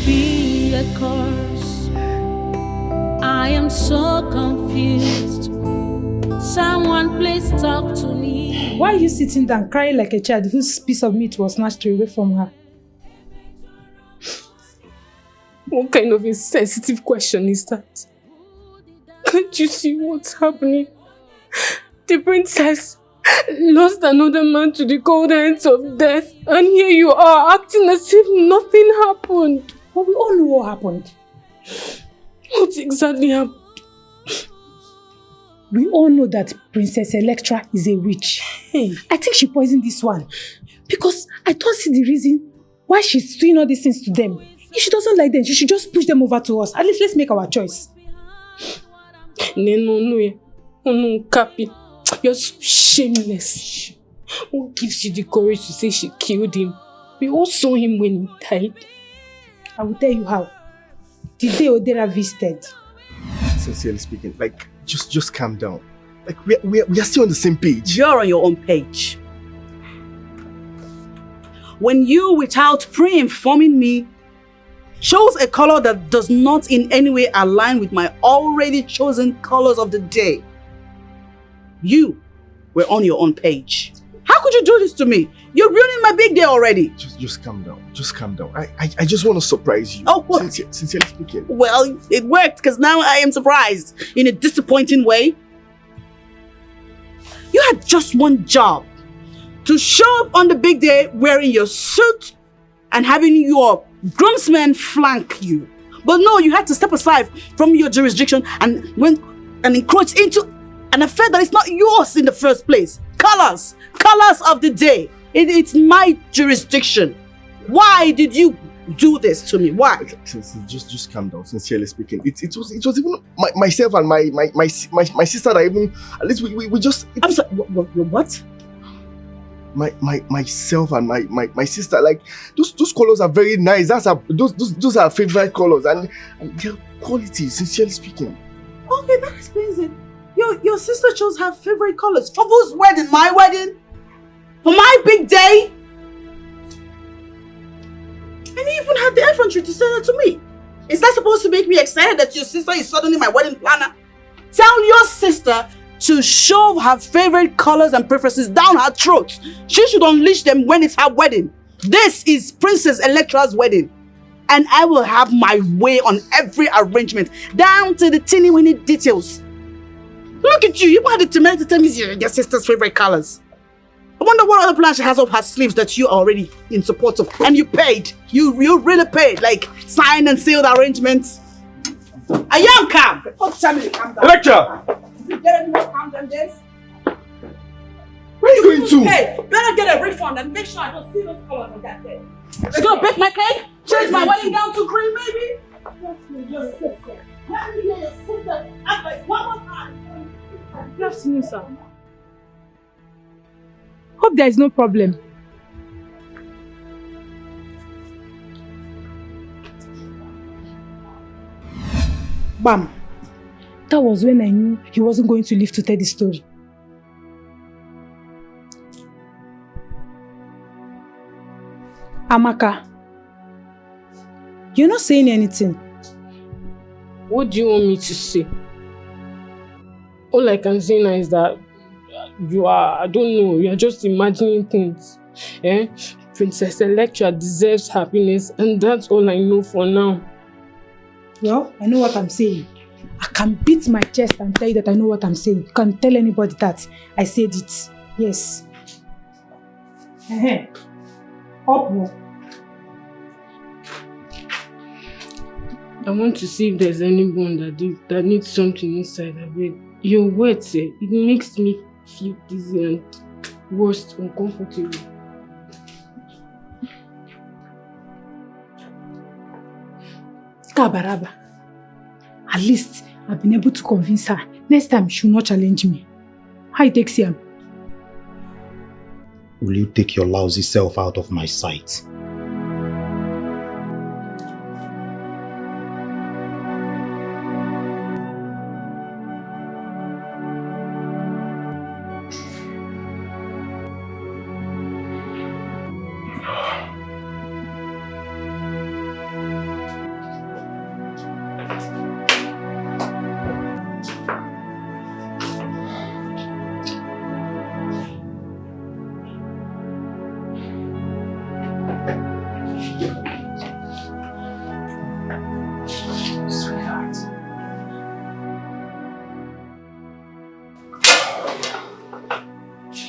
be a curse? I am so confused. Someone please talk to me. Why are you sitting down crying like a child whose piece of meat was snatched away from her? What kind of a sensitive question is that? Can't you see what's happening? The princess lost another man to the cold hands of death, and here you are acting as if nothing happened. But we all know what happened. What exactly happened? We all know that Princess Electra is a witch. Hey. I think she poisoned this one. Because I don't see the reason why she's doing all these things to them. If she doesn't like them, she should just push them over to us. At least let's make our choice. No, Cappy. You're so shameless. What gives you the courage to say she killed him? We all saw him when he died. I will tell you how. The day Odera visited. Sincerely speaking, like, just calm down. Like, we are still on the same page. You're on your own page. When you, without pre-informing me, chose a color that does not in any way align with my already chosen colors of the day, you were on your own page. How could you do this to me? You're ruining my big day already. Just calm down. Just calm down. I just want to surprise you. Oh, what? Sincerely speaking. Well, it worked because now I am surprised in a disappointing way. You had just one job. To show up on the big day wearing your suit and having your groomsmen flank you. But no, you had to step aside from your jurisdiction and went and encroach into an affair that is not yours in the first place. Colors of the day. It's my jurisdiction. Why did you do this to me? Why? Just calm down. Sincerely speaking, it was even myself and my sister that even, at least we just. I'm sorry. What? Myself and my sister, like those colors are very nice. Those are favorite colors and their quality. Sincerely speaking. Okay, that explains it. Your sister chose her favorite colors. For whose wedding? My wedding? For my big day? And you even had the effrontery to say that to me. Is that supposed to make me excited that your sister is suddenly my wedding planner? Tell your sister to shove her favorite colors and preferences down her throat. She should unleash them when it's her wedding. This is Princess Electra's wedding. And I will have my way on every arrangement, down to the teeny-weeny details. Look at you, you had the temerity to tell me your sister's favorite colors. I wonder what other plan she has up her sleeves that you are already in support of. And you paid. You really paid. Like, signed and sealed arrangements. I am calm. Oh, Charlie, calm down. Electra! Is it getting more calm than this? Where are you going to? Hey, better get a refund and make sure I don't see those colors on that day. You gonna bake my cake? Change my wedding gown to cream, maybe? Your sister. Let me hear your sister advice one more time. Good afternoon, sir. Hope there is no problem. Bam. That was when I knew he wasn't going to live to tell the story. Amaka, you're not saying anything. What do you want me to say? All I can say now is that I don't know, you are just imagining things. Princess Electra deserves happiness, and that's all I know for now. Well, I know what I'm saying. I can beat my chest and tell you that I know what I'm saying. You can't tell anybody that I said it. Yes. Up. I want to see if there's anyone that needs something inside of it. Your words, it makes me feel dizzy and worse, uncomfortable. Kabaraba. At least I've been able to convince her. Next time she will not challenge me. How it takes him? Will you take your lousy self out of my sight?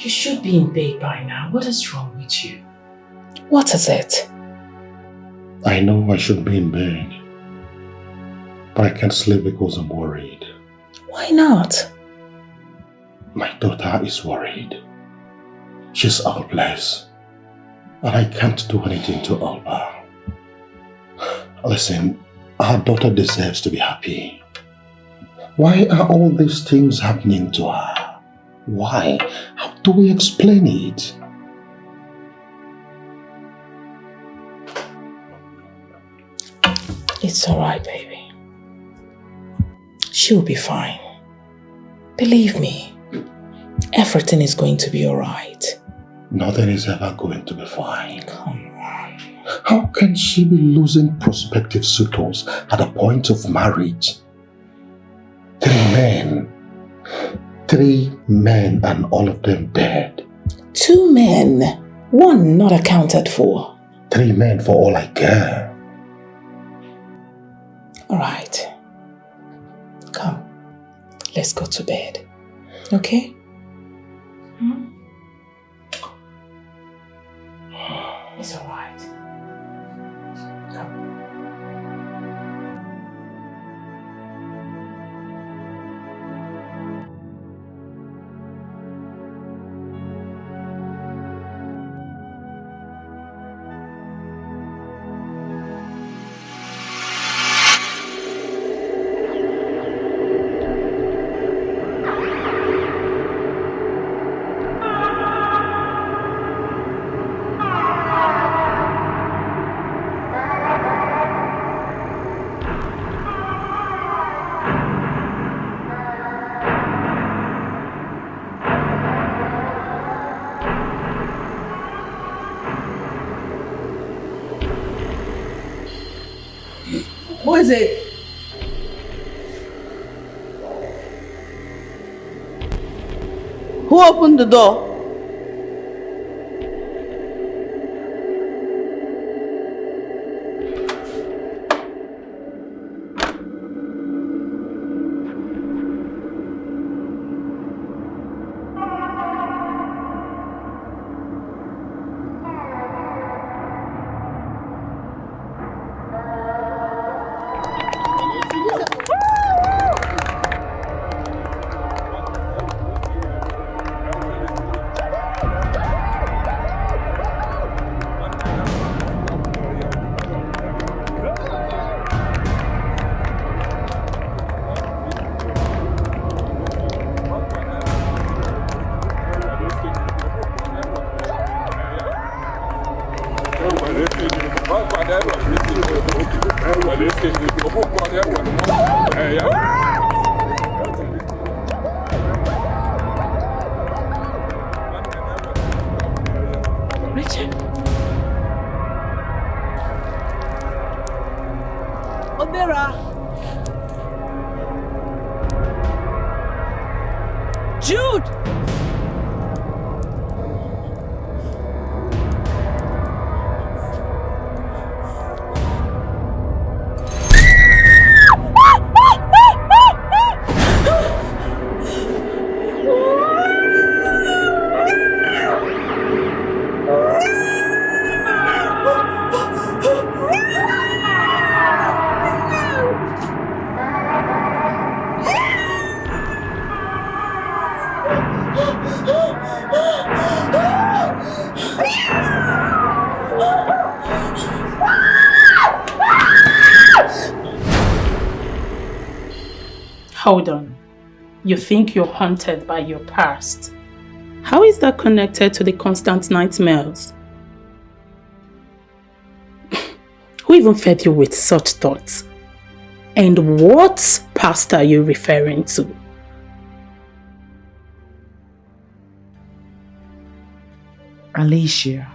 You should be in bed by now. What is wrong with you? What is it? I know I should be in bed, but I can't sleep because I'm worried. Why not? My daughter is worried. She's helpless, and I can't do anything to help her. Listen, our daughter deserves to be happy. Why are all these things happening to her? Why? How do we explain it? It's alright, baby. She'll be fine. Believe me, everything is going to be alright. Nothing is ever going to be fine. Come on. How can she be losing prospective suitors at the point of marriage? 3 men and all of them dead. 2 men, 1 not accounted for. 3 men for all I care. Alright. Come, let's go to bed. Okay? It's alright. Come. Who is it? Who opened the door? Richard? Odera. Jude! Hold on. You think you're haunted by your past? How is that connected to the constant nightmares? Who even fed you with such thoughts? And what past are you referring to? Alicia.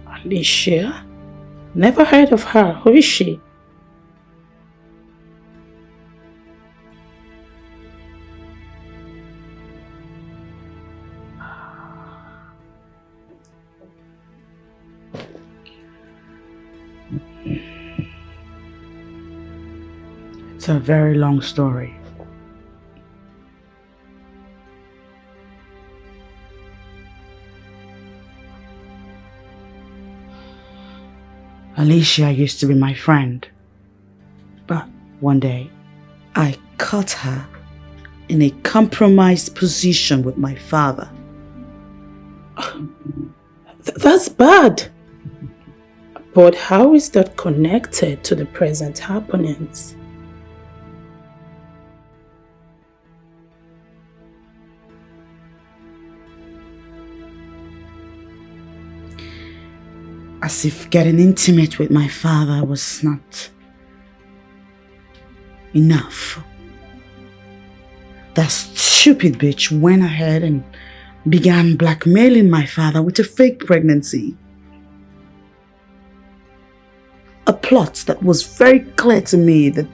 Alicia? Never heard of her. Who is she? It's a very long story. Alicia used to be my friend. But one day, I caught her in a compromised position with my father. That's bad. But how is that connected to the present happenings? As if getting intimate with my father was not enough. That stupid bitch went ahead and began blackmailing my father with a fake pregnancy. A plot that was very clear to me that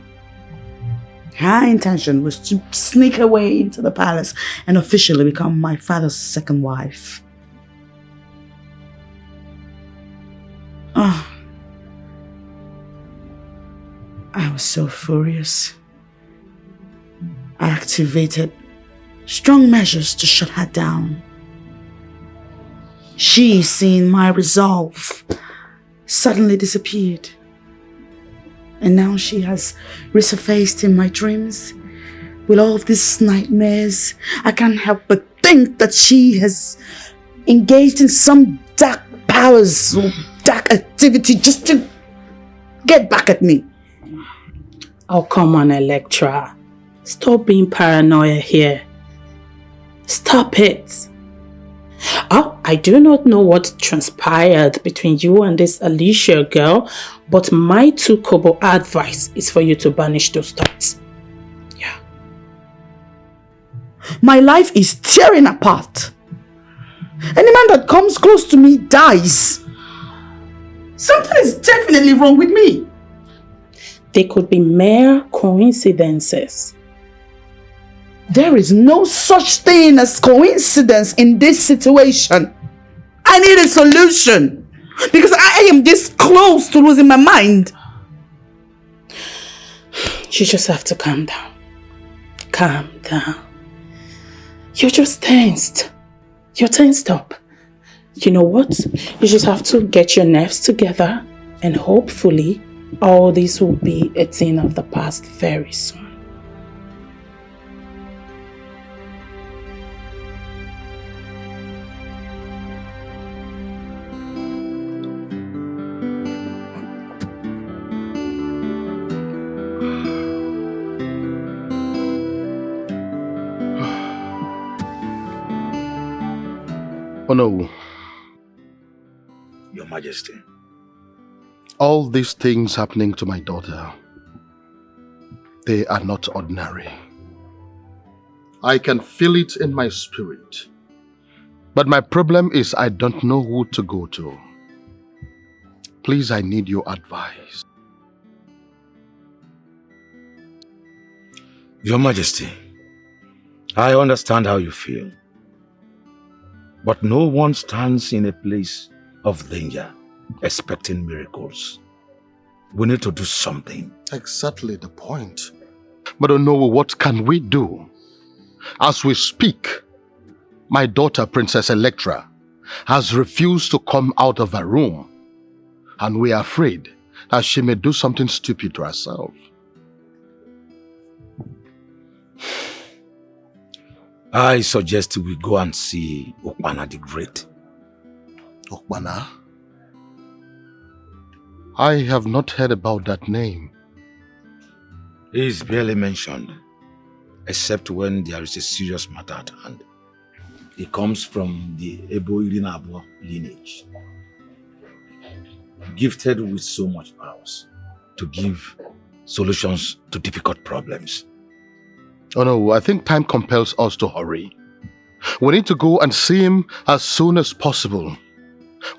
her intention was to sneak her way into the palace and officially become my father's second wife. I was so furious. I activated strong measures to shut her down. She, seeing my resolve, suddenly disappeared. And now she has resurfaced in my dreams with all of these nightmares. I can't help but think that she has engaged in some dark powers or dark activity just to get back at me. Oh, come on, Electra. Stop being paranoia here. Stop it. Oh, I do not know what transpired between you and this Alicia girl, but my 2 kobo advice is for you to banish those thoughts. Yeah. My life is tearing apart. Any man that comes close to me dies. Something is definitely wrong with me. They could be mere coincidences. There is no such thing as coincidence in this situation. I need a solution because I am this close to losing my mind. You just have to calm down. Calm down. You're just tensed. You're tensed up. You know what? You just have to get your nerves together and hopefully all this will be a thing of the past very soon. Oh no. Your Majesty. All these things happening to my daughter, they are not ordinary. I can feel it in my spirit. But my problem is I don't know who to go to. Please, I need your advice. Your Majesty, I understand how you feel. But no one stands in a place of danger expecting miracles. We need to do something. Exactly the point. But Onowu, what can we do? As we speak, my daughter, Princess Electra, has refused to come out of her room. And we are afraid that she may do something stupid to herself. I suggest we go and see Okpana the Great. Okpana? I have not heard about that name. He is barely mentioned, except when there is a serious matter at hand. He comes from the Ebo Irinabo lineage, gifted with so much powers to give solutions to difficult problems. Oh no, I think time compels us to hurry. We need to go and see him as soon as possible.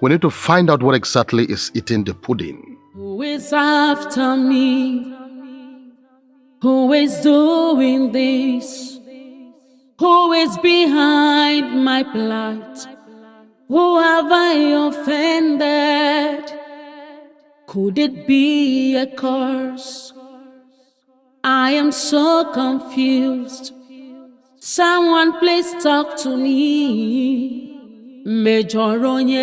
We need to find out what exactly is eating the pudding. Who is after me? Who is doing this? Who is behind my plight? Who have I offended? Could it be a curse? I am so confused. Someone please talk to me. Mejoro nye.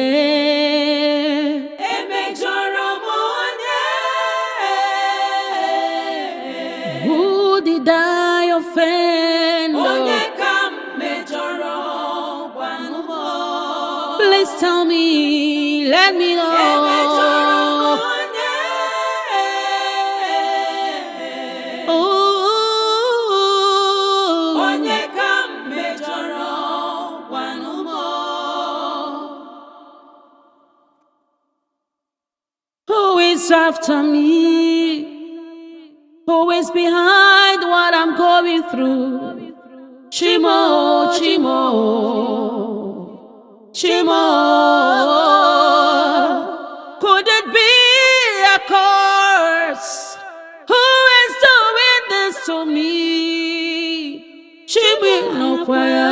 E mejoro mo tell me, let me know. Who is after me? Who is behind what I'm going through? Chimo, Chimo, Chimo. Could it be a curse? Who is doing this to me? Chimo no kwaya,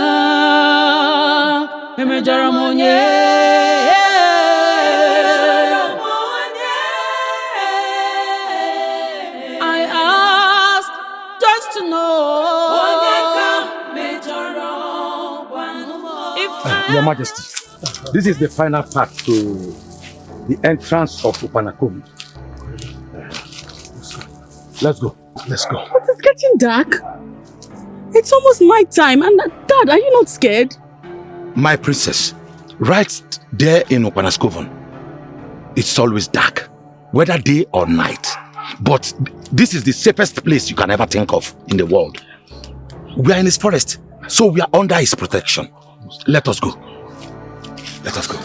I asked just to know. Your Majesty, this is the final part to the entrance of Upanakomi. Let's go. Let's go. But it's getting dark. It's almost night time. And Dad, are you not scared? My princess, right there in Upanaskovan, it's always dark, whether day or night. But this is the safest place you can ever think of in the world. We are in his forest, so we are under his protection. Let us go. Let us go.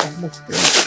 Let's go.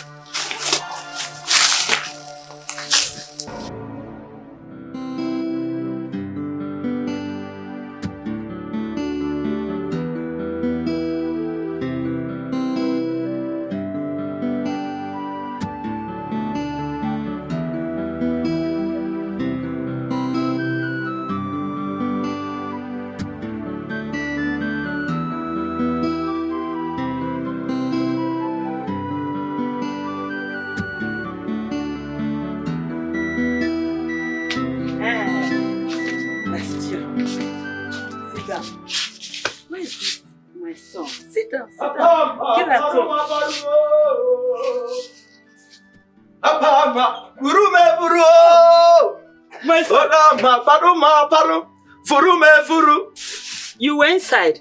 You were inside,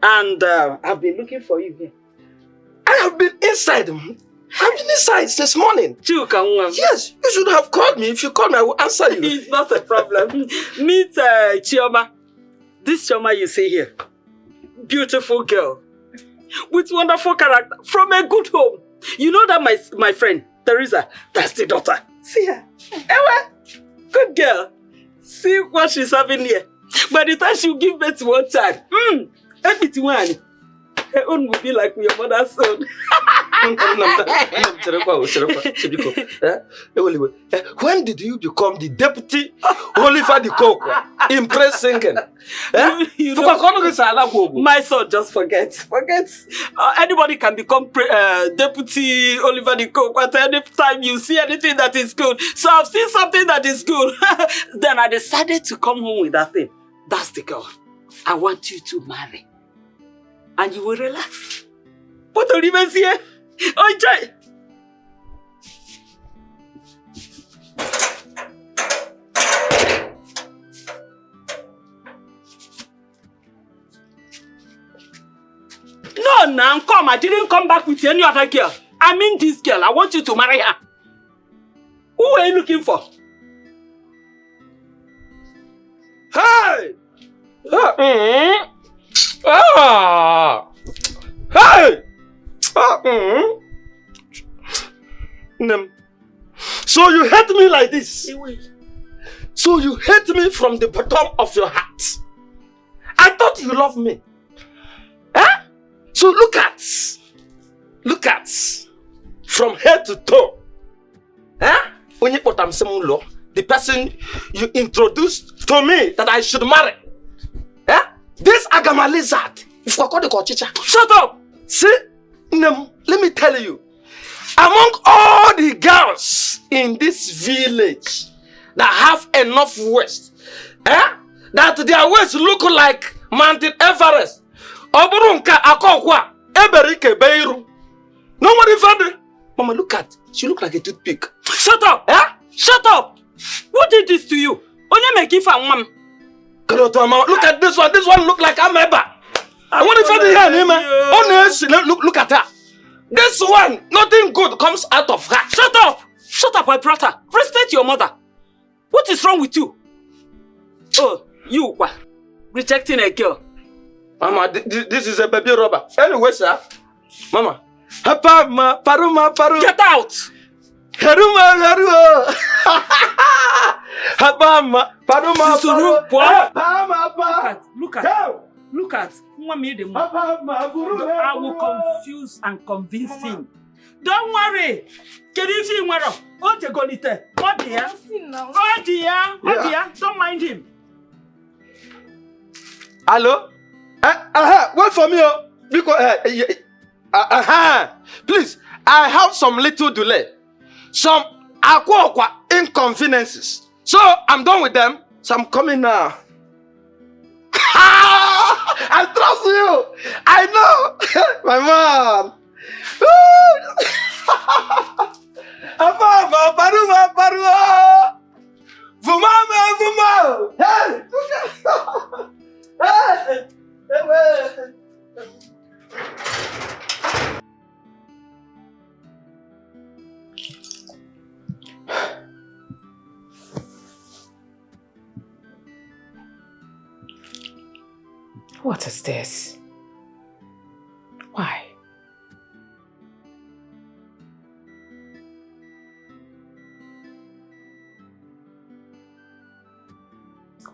and I've been looking for you here. I have been inside. I've been inside this morning. Yes, you should have called me. If you called me, I will answer you. It's not a problem. Meet Chioma. This Chioma you see here. Beautiful girl. With wonderful character. From a good home. You know that my friend, Teresa, that's the daughter. See her. Ewa, good girl. See what she's having here. By the time she'll give birth to one child, her own will be like your mother's son. When did you become the deputy Oliver the Coco in press singing? You know, my son, just forget. Anybody can become deputy Oliver the Coco at any time you see anything that is good. So I've seen something that is good. Then I decided to come home with that thing. That's the girl I want you to marry. And you will relax. But Oliver's here. Enjoy. No, now come. I didn't come back with any other girl. I mean this girl. I want you to marry her. Who are you looking for? Hey! Hey! So you hate me like this? So you hate me from the bottom of your heart? I thought you loved me. Huh? So look at, from head to toe. Huh? The person you introduced to me that I should marry. Huh? This Agama lizard. Shut up! See, let me tell you. Among all the girls in this village that have enough waist, that their waist look like Mountain Everest, Oburunka Akokwa, Eberike Beiru. Nobody found it. Mama, look at, she look like a toothpick. Shut up! Eh? Shut up! Who did this to you? Onye make if I'm mom. Look at this one. This one look like Ameba. I want to find the hand, man. Honestly, look at her. This one, nothing good comes out of her. Shut up! Shut up, my brother. Respect your mother. What is wrong with you? Oh, you rejecting a girl. Mama, this is a baby robber. Anyway, sir. Mama. Hapa, paru. Get out! Haru. Hapa, paru. Look at. I will confuse and convince him. Don't worry. Oh dear. Don't mind him. Hello? Wait for me, because please, I have some little delay, some inconveniences. So I'm done with them. So I'm coming now. I trust you. I know, my mom. Paru. Vuma. Hey. What is this? Why?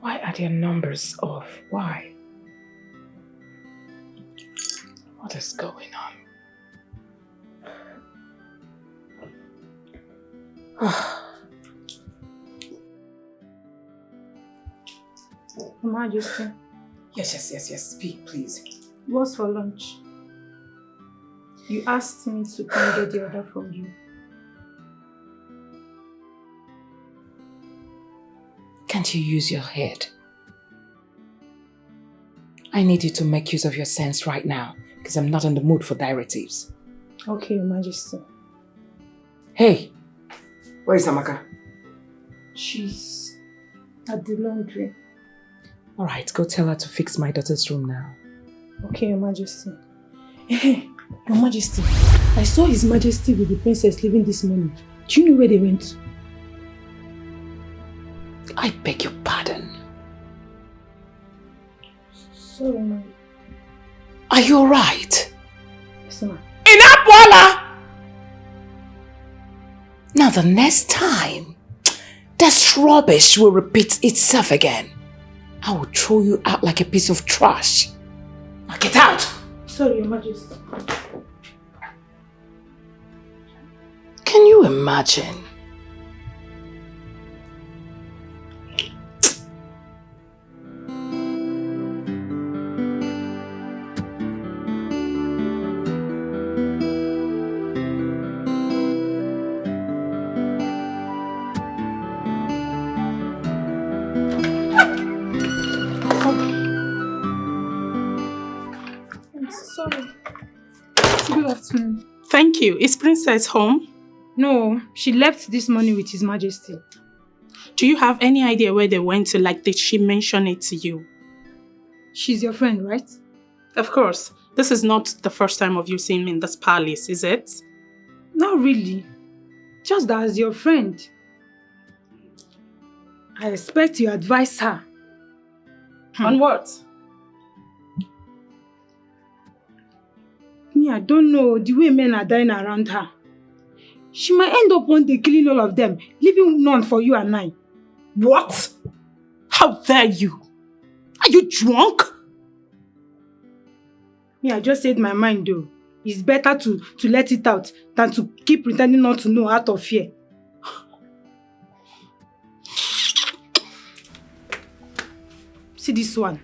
Why are their numbers off? Why? What is going on? Majesty. Yes. Speak, please. What's for lunch? You asked me to come get the order from you. Can't you use your head? I need you to make use of your sense right now, because I'm not in the mood for directives. Okay, Your Majesty. Hey, where is Amaka? She's at the laundry. All right, go tell her to fix my daughter's room now. Okay, Your Majesty. Hey, Your Majesty, I saw His Majesty with the princess leaving this morning. Do you know where they went to? I beg your pardon. Sorry, ma'am. Are you alright? Yes, ma'am. Enough, Bola! Now the next time this rubbish will repeat itself again, I will throw you out like a piece of trash. Now get out! Sorry, Your Majesty. Can you imagine? Good afternoon. Thank you. Is Princess home? No, she left this morning with His Majesty. Do you have any idea where they went to? Like, did she mention it to you? She's your friend, right? Of course. This is not the first time of you seeing me in this palace, is it? Not really. Just that as your friend, I expect you advise her. On what? Me, I don't know the way men are dying around her. She might end up one day killing all of them, leaving none for you and I. What? How dare you? Are you drunk? Me, I just said my mind though. It's better to let it out than to keep pretending not to know out of fear. See this one.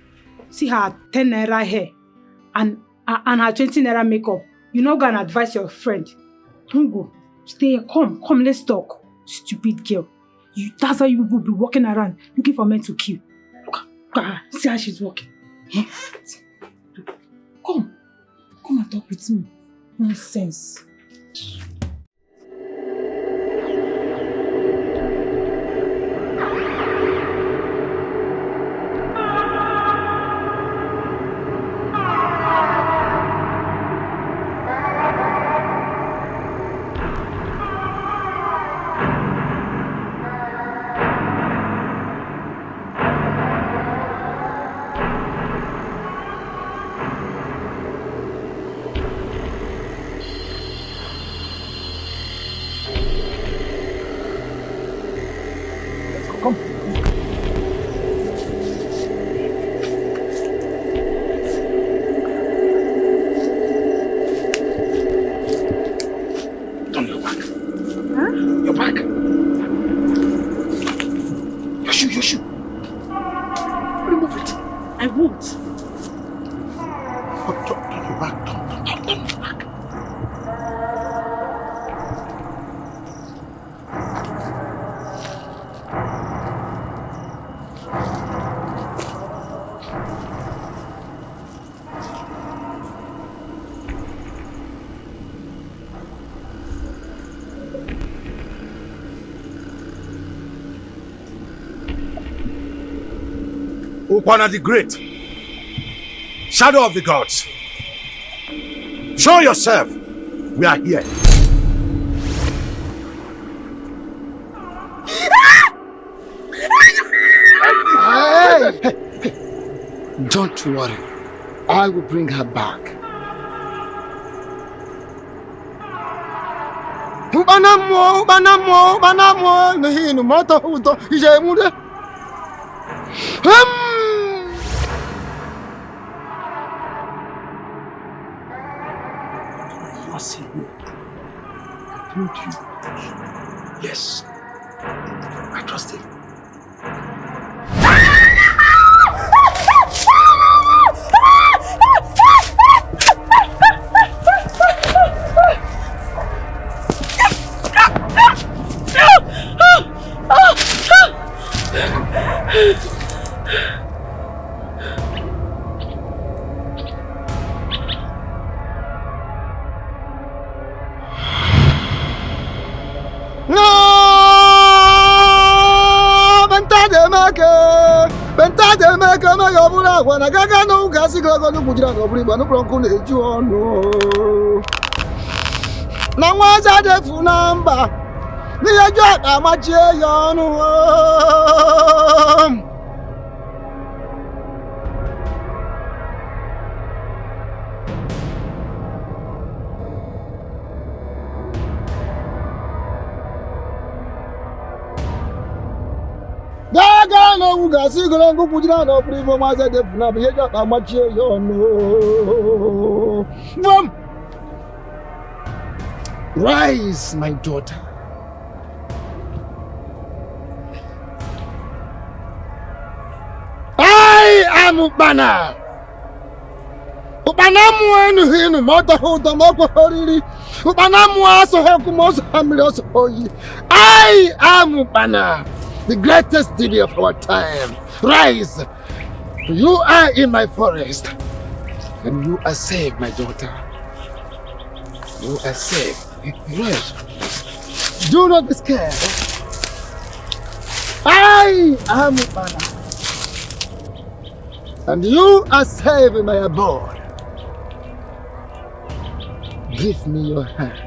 See her 10 naira hair and her 20 naira makeup. You're not gonna advise your friend. Don't go. Stay here. Come, let's talk. Stupid girl. That's how you will be walking around looking for men to kill. Look at her. See how she's walking. Come and talk with me. Nonsense. won't. Turn your back. Turn your back. Upana the Great, Shadow of the Gods, show yourself. We are here. Hey. Don't worry. I will bring her back. I told you. Yes. I trust him. When I got no gas, I got no good on every one of Bronco. Now, what's that for number? Me a got a much Rise, my daughter. I am Upana. Upanamu enu hinu mota huta moko horiri. Upanamu aso heku moso hamiloso hoyi. I am Upana, the greatest deity of our time. Rise. You are in my forest. And you are safe, my daughter. You are safe. Rise. Do not be scared. I am Upana. And you are safe in my abode. Give me your hand.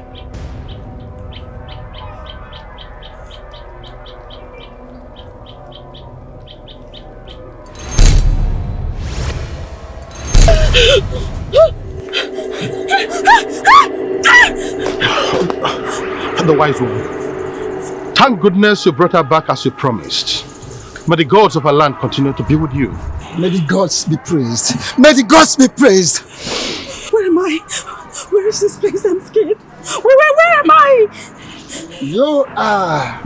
The wise woman. Thank goodness you brought her back as you promised. May the gods of our land continue to be with you. May the gods be praised. May the gods be praised. Where am I? Where is this place? I'm scared. Where am I? You are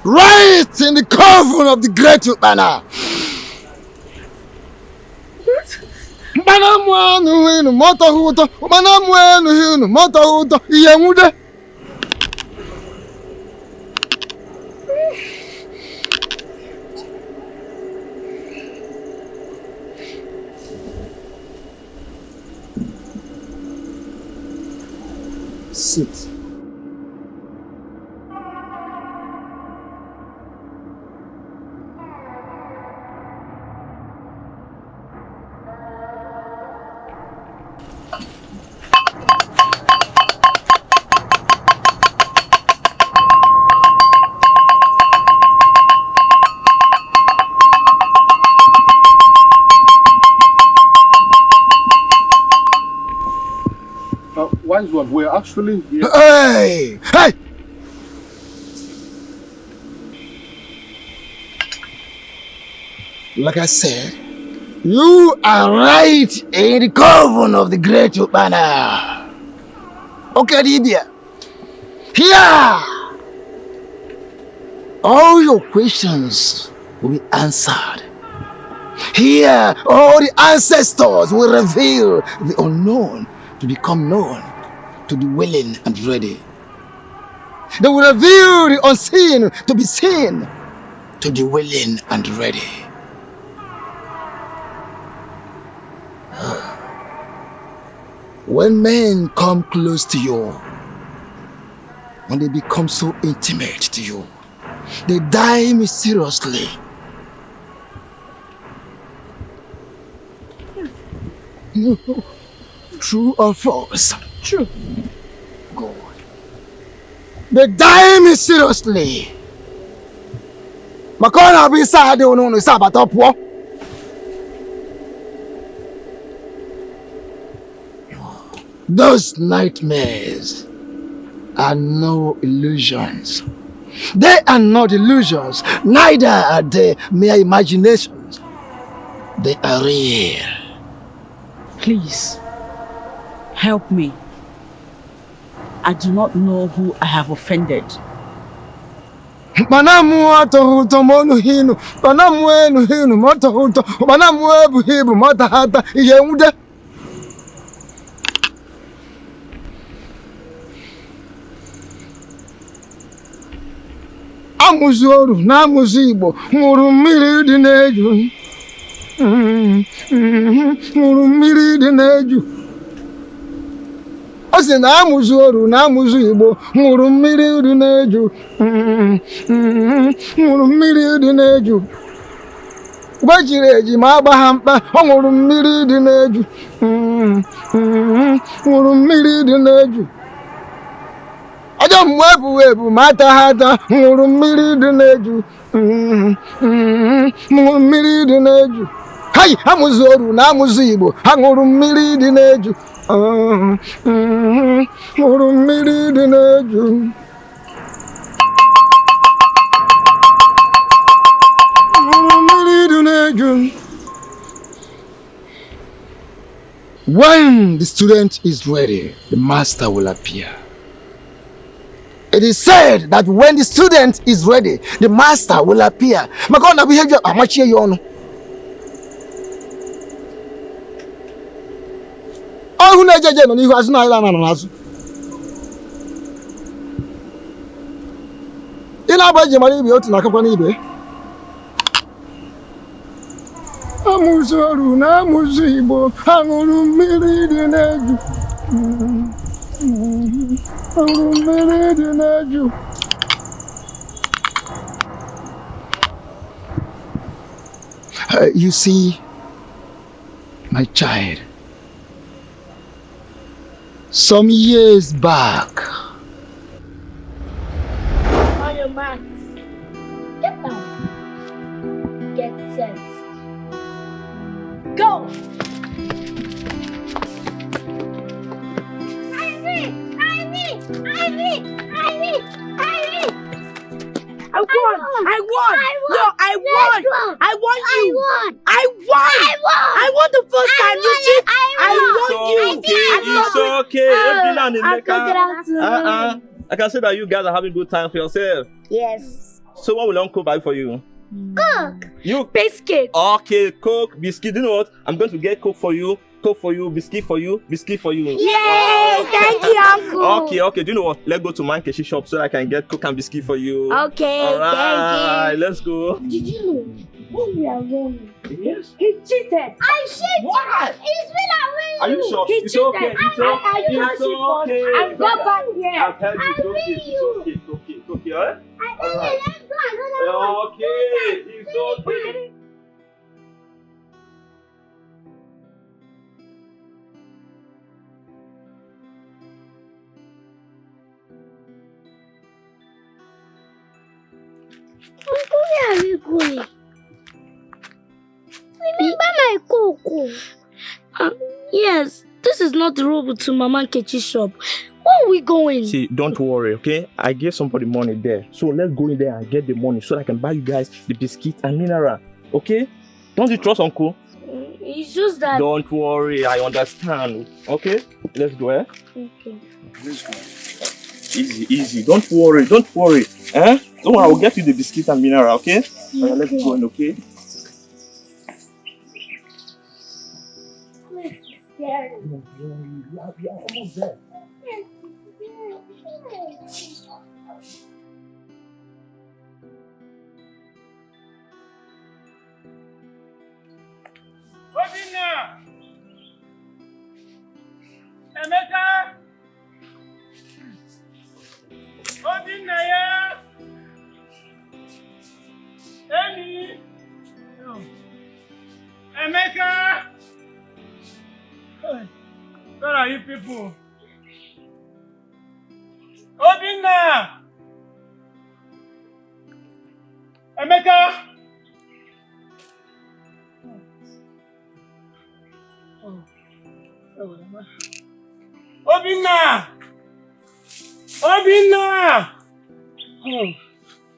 right in the coven of the great Upana. What? Sit. Wise one, we're actually here. Hey! Hey! Like I said, you are right in the coven of the great Upana. Okay, Libya. Here! All your questions will be answered. Here, all the ancestors will reveal the unknown to become known to the willing and ready. They will reveal the unseen to be seen to the willing and ready. When men come close to you, when they become so intimate to you, they die mysteriously. True or false? True. Good. They die mysteriously. Makona be sad no sabatopo. Those nightmares are no illusions. They are not illusions, neither are they mere imaginations. They are real. Please, help me. I do not know who I have offended. Manamu atohuto monu hinu, manamu enu hinu motohuto, manamu ebu hibu motahata iyemude. Amuzoru na amuzibo, muru mmiri dị n'eju. Muru mmiri dị n'eju. O si na amuzoru na amuzibo, muru mmiri dị n'eju. Muru mmiri dị n'eju. Ubajiri eji ma agba ha mkpa, ọ ṅụrụ mmiri dị n'eju. Ṅụrụ mmiri dị n'eju. Aja mwebu ebu mata hata ṅụrụ mmiri dị n'eju. Ṅụrụ mmiri dị n'eju. Hai, amuzoru na amuzu Igbo, ha ṅụrụ mmiri dị n'eju. Ṅụrụ mmiri dị n'eju. Ṅụrụ mmiri dị n'eju. When the student is ready, the master will appear. It is said that when the student is ready, the master will appear. Makona behavior amachi yono. Oh, na jeje no ni azu na ila na azu. Ina baje mari bi otu na akwa na ibe. Amuzoru na amuzu Igbo, aṅụrụ mmiri dị n'eju. You see, my child, some years back, on your marks, get down, get set, go! I won! No, I won! I won you! I won the first time, you cheat! I won you! It's okay. I can see that you guys are having a good time for yourself. Yes. So what will Uncle buy for you? Coke. You biscuit. Okay, Coke, biscuit. You know what? I'm going to get Coke for you. Coke for you, biscuit for you, biscuit for you. Yay! Thank you, Uncle. Okay. Do you know what? Let's go to Mankeshi shop so I can get Coke and biscuit for you. Okay, Alright, thank you. let's go. Did you know when we are running? Yes. He cheated. I cheated. What? It's been a win. Are you sure? He It's cheated. okay. It's okay. I touched it first. I got back here. I'll tell you. It's okay. Alright? Alright. Okay. It's okay. Uncle, where are we going? Remember my Coco? Yes, this is not the road to Mama Nkechi's shop. Where are we going? See, don't worry, okay? I gave somebody money there. So let's go in there and get the money so that I can buy you guys the biscuit and mineral. Okay? Don't you trust Uncle? It's just that... Don't worry, I understand. Okay? Let's go, eh? Okay. Let's go. Easy. Don't worry. Eh? Don't worry, I will get you the biscuit and mineral, okay? Alright, let's go in, okay? We are almost there. Obinna! Emeka! Obinna ya! Emi! Emeka! Where are you people? Obinna! Emeka! Obinna! Obinna! Oh,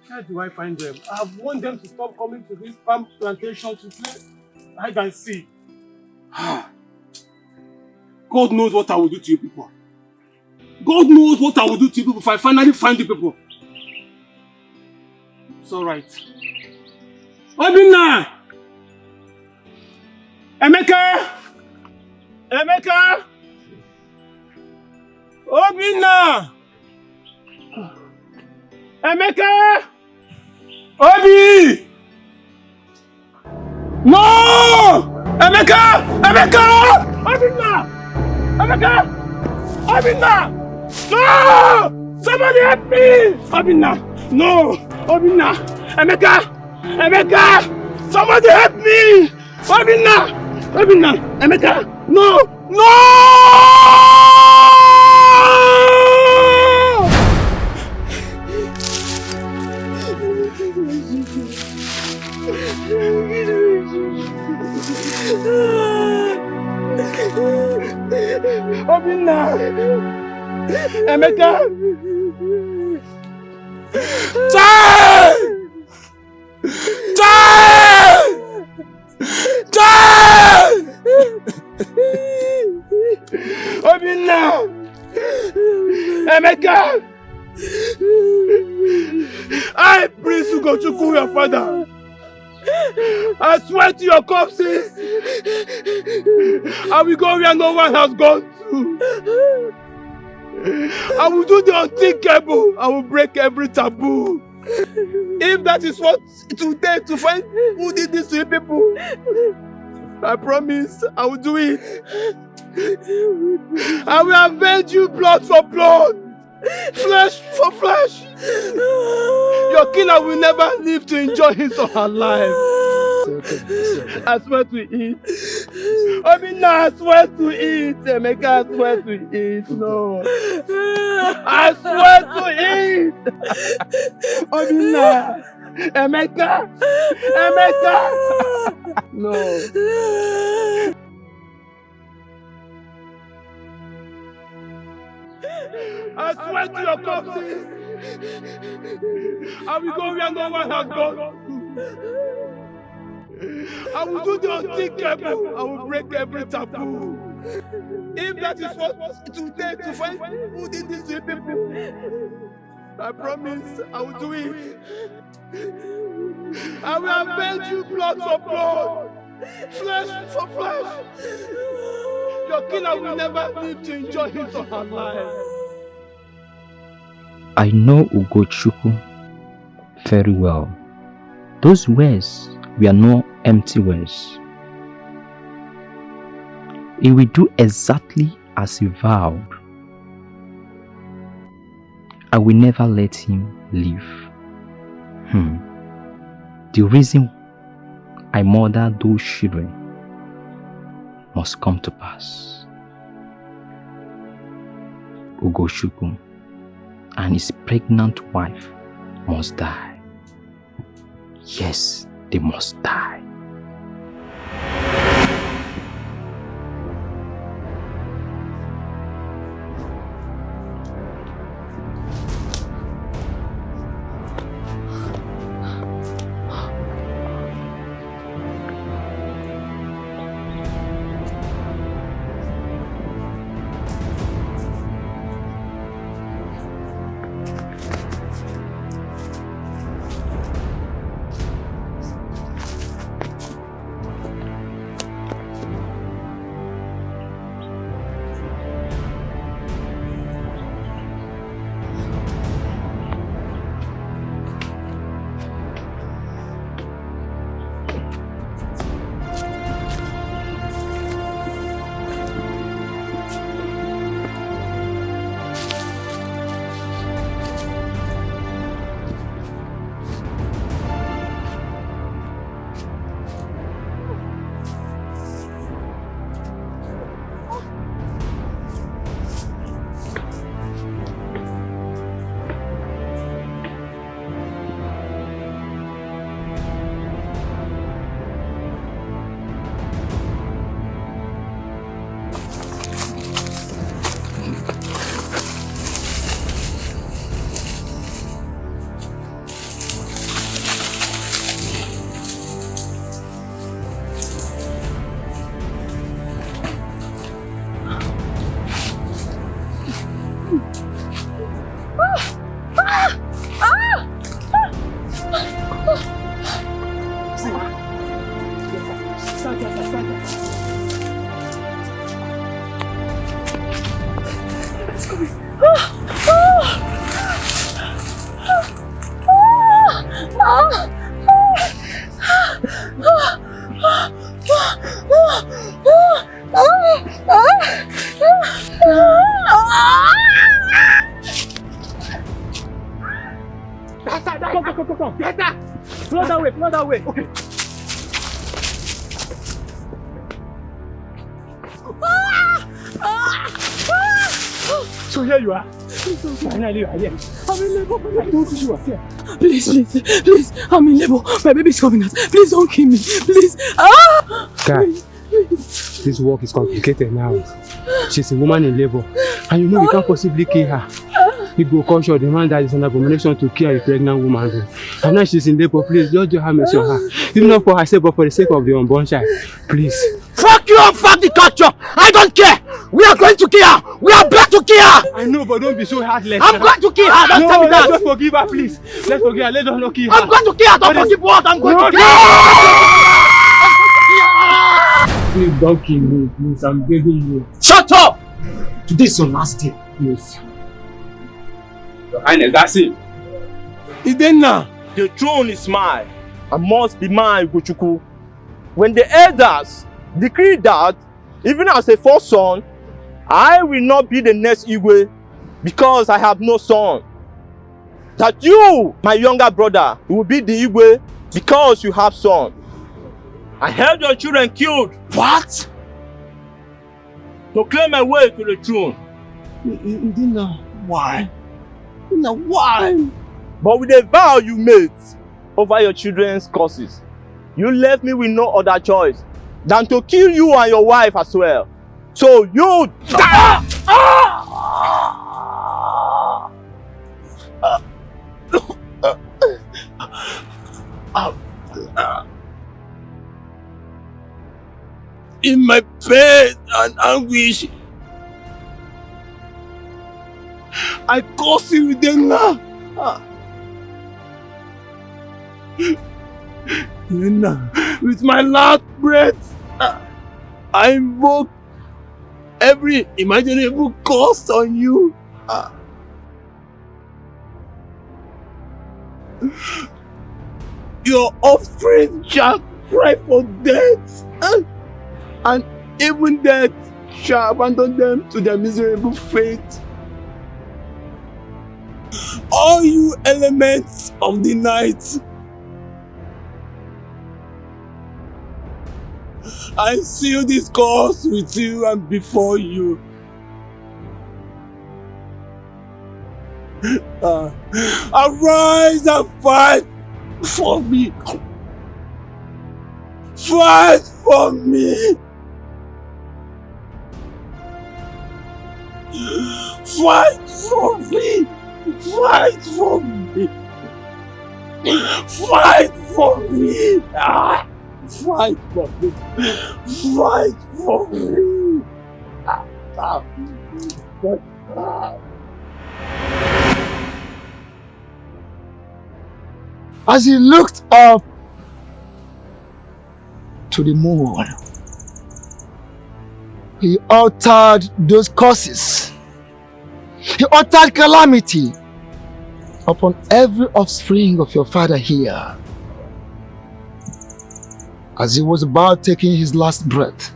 where do I find them? I've warned them to stop coming to this palm plantation to play hide and seek. God knows what I will do to you people. God knows what I will do to you people if I finally find you people. It's alright. Obinna! Emeka! Emeka! Obinna! Emeka! Obi! No! Emeka! Emeka! Obinna! Emeka! Obinna! No! Somebody help me! Obinna! No! Obinna! Emeka! Emeka! Somebody help me! Obinna! Obinna! Emeka! No! No! Obinna! Emeka! Child! Child! Child! Obinna! Emeka! I pray to go to your father. I swear to your corpses, I will go where no one has gone to. I will do the unthinkable. I will break every taboo. If that is what it will take to find who did this to you people, I promise I will do it. I will avenge you blood for blood, flesh for flesh. Your killer will never live to enjoy his or her life. I swear to eat. Obinna, I swear to eat. Emeka, I swear to eat. No. I swear to eat. Obinna. Emeka. Emeka. No. I swear to your corpses, I will go where no one has gone. I will do the unthinkable. I will break every taboo. If that is what it will take to find who did this to you people, I promise I will do it. I will avenge you blood for blood, flesh for flesh. Your killer will never live to enjoy his or her life. I know Ugochukwu very well. Those words were no empty words. He will do exactly as he vowed. I will never let him leave. The reason I murdered those children must come to pass. Ugochukwu and his pregnant wife must die. Yes, they must die. Come. Get that. Flow that way. Okay. So here you are. Finally you are here. I'm in labor. I told you she was here. Please, I'm in labor. My baby's coming out. Please don't kill me. Please. Guy, this work is complicated now. She's a woman in labor. And you know we can't possibly kill her. He go caution the man that is an abomination to kill a pregnant woman. And now she's in labor. Please, just have mercy on her. Even not for herself, but for the sake of the unborn child. Please. Fuck you and fuck the culture! I don't care! We are going to kill her! We are back to kill her! I know, but don't be so heartless. I'm going to kill her! Don't tell me that! Let's just forgive her, please. Let's forgive her. Let us not kill her. I'm going to kill her! Don't forgive what? I'm going to kill her! Please don't kill me, please. I'm begging you. Shut up! Today's your last day, please. Your Highness, that's it. Idenna! The throne is mine and must be mine, Ugochukwu. When the elders decree that, even as a first son, I will not be the next Igwe because I have no son. That you, my younger brother, will be the Igwe because you have son. I had your children killed. What? To claim my way to the throne. Idenna, why? Idenna, why? But with the vow you made over your children's causes, you left me with no other choice than to kill you and your wife as well. So you die! In my pain and anguish, I curse you, Idenna. Idenna, with my last breath, I invoke every imaginable curse on you. Your offspring shall cry for death, and even death shall abandon them to their miserable fate. All you elements of the night, I seal this curse with you and before you. Arise and fight for me. Fight for me. Fight for me. Fight for me. Fight for me. Fight for me. Fight for me. As he looked up to the moon, he uttered those curses. He uttered calamity upon every offspring of your father here. As he was about taking his last breath,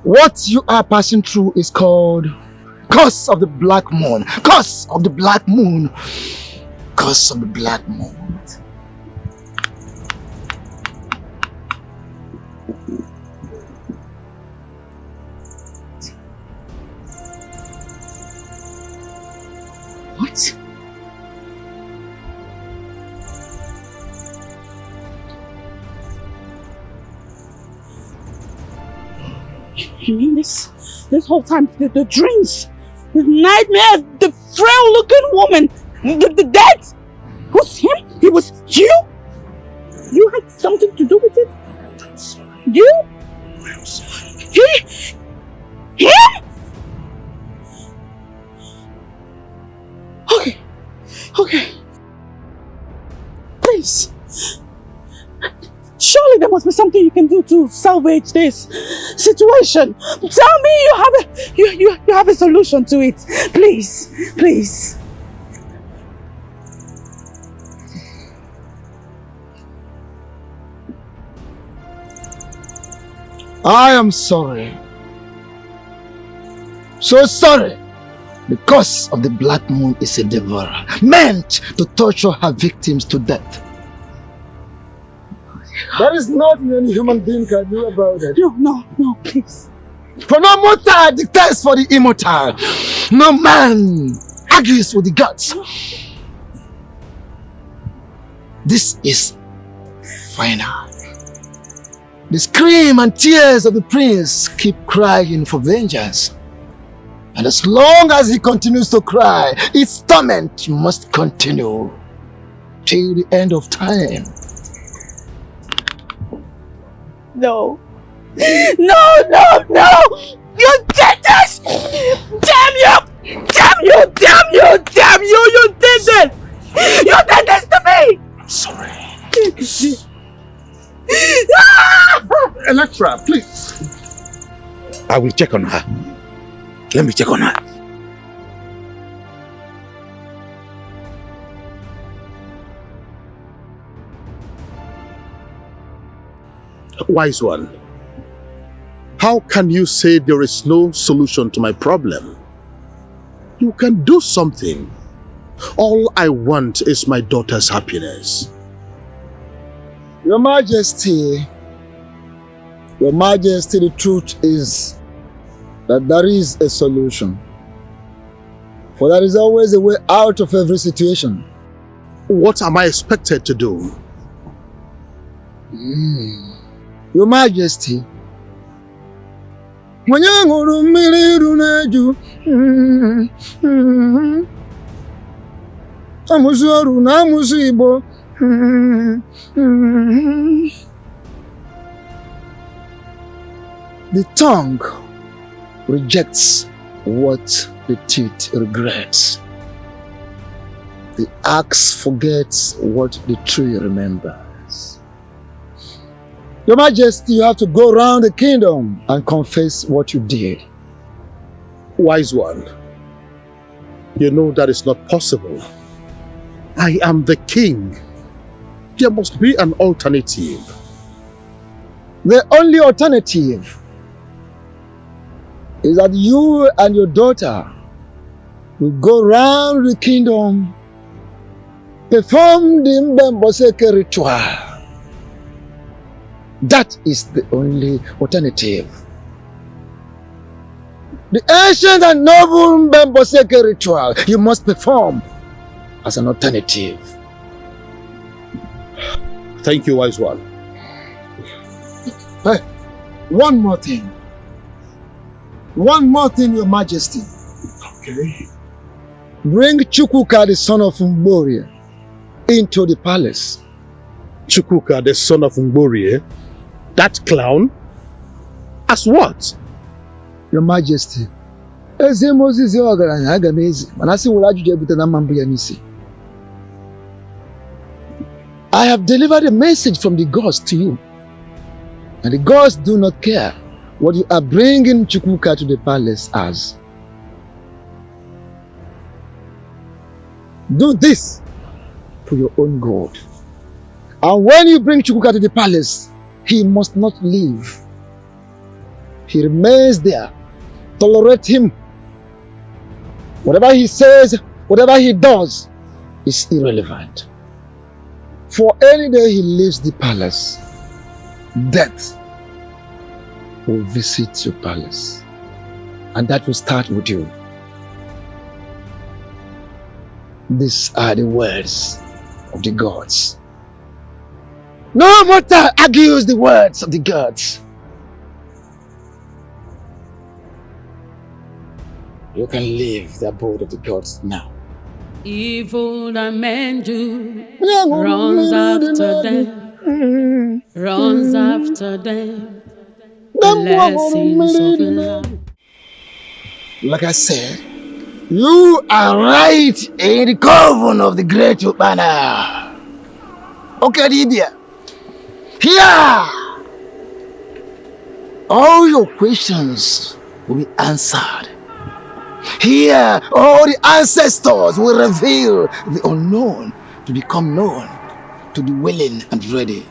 what you are passing through is called curse of the black moon. Curse of the black moon. Curse of the black moon. What? You mean this whole time, the dreams, the nightmares, the frail-looking woman, the dead? Who's him? It was you? You had something to do with it? You? Him? Okay. Please. Surely there must be something you can do to salvage this situation. Tell me you have a solution to it. Please. I am sorry. So sorry The curse of the black moon is a devourer, meant to torture her victims to death. There is nothing any human being can do about it. No, please. For no mortal dictates for the immortal. No man argues with the gods. This is final. The scream and tears of the prince keep crying for vengeance. And as long as he continues to cry, its torment must continue till the end of time. No! You did this! Damn you! You did this! You did this to me! I'm sorry. Electra, please. I will check on her. Let me check on her. Wise one, how can you say there is no solution to my problem? You can do something. All I want is my daughter's happiness. Your Majesty, the truth is that there is a solution. For there is always a way out of every situation. What am I expected to do? Your Majesty, the tongue rejects what the teeth regrets. The axe forgets what the tree remembers. Your Majesty, you have to go around the kingdom and confess what you did. Wise one, you know that is not possible. I am the king. There must be an alternative. The only alternative is that you and your daughter will go around the kingdom, perform the Mbemboseke ritual. That is the only alternative. The ancient and noble Mbemboseke ritual you must perform as an alternative. Thank you, wise one. Hey, one more thing. One more thing, Your Majesty. Okay. Bring Chukwuka, the son of Mborie, into the palace. Chukwuka, the son of Mborie? That clown? As what? Your Majesty. I have delivered a message from the gods to you. And the gods do not care what you are bringing Chukwuka to the palace as. Do this for your own good. And when you bring Chukwuka to the palace, he must not leave. He remains there. Tolerate him. Whatever he says, whatever he does, is irrelevant. For any day he leaves the palace, death will visit your palace. And that will start with you. These are the words of the gods. No mortal argues the words of the gods. You can leave the abode of the gods now. Evil that men do runs after them, runs after them. Blessings of love. Like I said, you are right in the coven of the great Ubana. Okay, Lydia. Here, all your questions will be answered. Here, all the ancestors will reveal the unknown to become known to the willing and ready.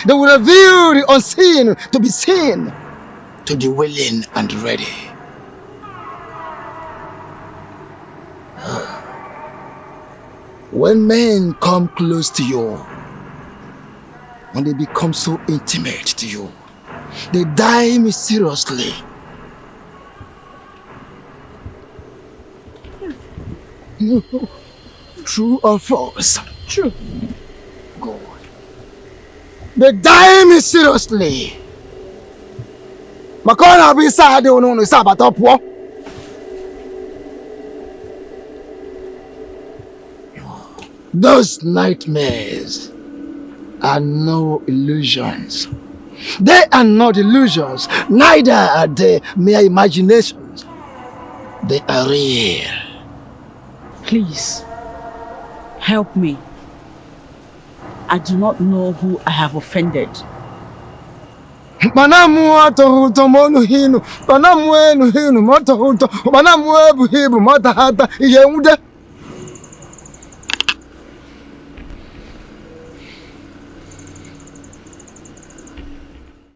They will reveal the unseen to be seen to the willing and ready. When men come close to you, when they become so intimate to you, they die mysteriously. No. True or false? True. Good. They die mysteriously. Makona be sad no sabatopwo. Those nightmares are no illusions. They are not illusions, neither are they mere imaginations. They are real. Please, help me. I do not know who I have offended. Manamu atohuto monu hinu, manamu enu hinu motohuto, manamu ebu hibu motahata iyemude.